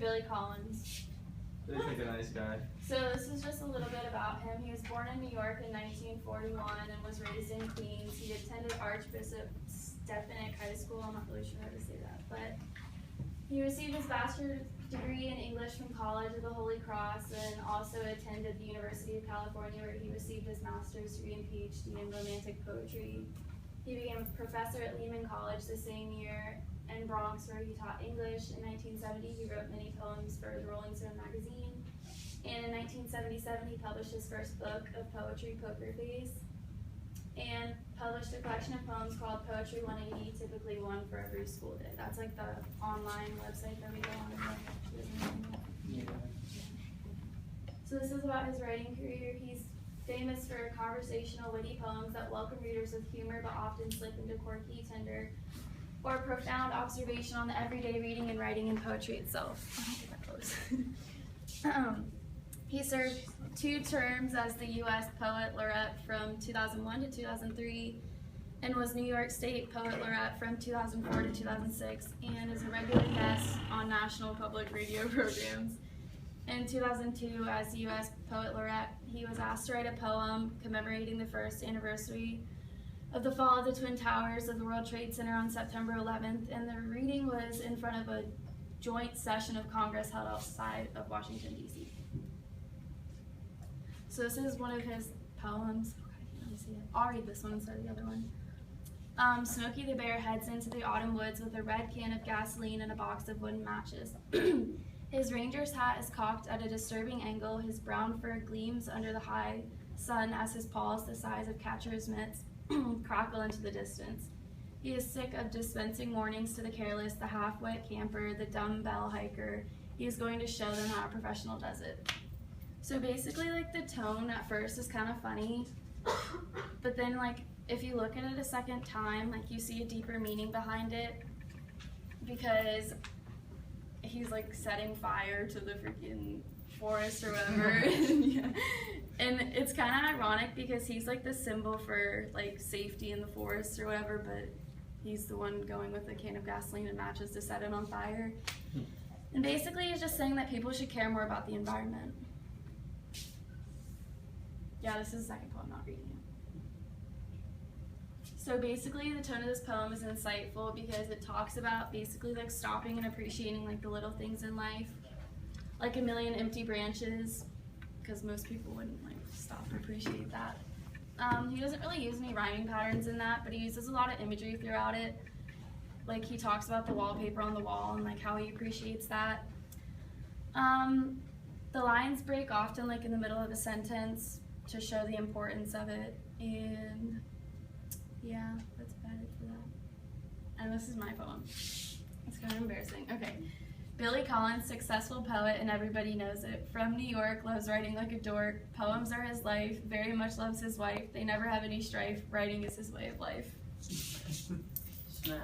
Billy Collins. They think a nice guy. So this is just a little bit about him. He was born in New York in 1941 and was raised in Queens. He attended Archbishop Stepinac High School. I'm not really sure how to say that, but he received his bachelor's degree in English from College of the Holy Cross and also attended the University of California, where he received his master's degree and PhD in romantic poetry. He became a professor at Lehman College the same year in Bronx, where he taught English. In 1970, he wrote many poems for the Rolling Stone magazine. And in 1977, he published his first book of poetry, Poker Face, and published a collection of poems called Poetry 180, typically one for every school day. That's like the online website that we go on. Yeah. So this is about his writing career. He's famous for conversational, witty poems that welcome readers with humor but often slip into quirky, tender, or profound observation on the everyday reading and writing and poetry itself. I'll get that close. He served 2 terms as the U.S. Poet Laureate from 2001 to 2003 and was New York State Poet Laureate from 2004 to 2006 and is a regular guest on national public radio programs. In 2002, as the U.S. Poet Laureate, he was asked to write a poem commemorating the first anniversary of the fall of the Twin Towers of the World Trade Center on September 11th, and the reading was in front of a joint session of Congress held outside of Washington, D.C. So this is one of his poems. Oh, I can't really see it. I'll read this one instead of the other one. Smokey the Bear heads into the autumn woods with a red can of gasoline and a box of wooden matches. His ranger's hat is cocked at a disturbing angle. His brown fur gleams under the high sun as his paws, the size of catcher's mitts, crackle into the distance. He is sick of dispensing warnings to the careless, the half-wet camper, the dumbbell hiker. He is going to show them how a professional does it. So basically, like, the tone at first is kind of funny, but then, like, if you look at it a second time, like, you see a deeper meaning behind it, because he's, like, setting fire to the freaking forest or whatever. Yeah. And it's kind of ironic because he's, like, the symbol for, like, safety in the forest or whatever, but he's the one going with a can of gasoline and matches to set it on fire. And basically, he's just saying that people should care more about the environment. Yeah, this is the second poem, not reading it. So basically, the tone of this poem is insightful because it talks about basically like stopping and appreciating like the little things in life, like a million empty branches, because most people wouldn't like stop and appreciate that. He doesn't really use any rhyming patterns in that, but he uses a lot of imagery throughout it. Like he talks about the wallpaper on the wall and like how he appreciates that. The lines break often like in the middle of a sentence to show the importance of it, and yeah, that's about it for that. And this is my poem. It's kind of embarrassing. Okay. Billy Collins, successful poet, and everybody knows it. From New York, loves writing like a dork. Poems are his life, very much loves his wife. They never have any strife. Writing is his way of life. Smash.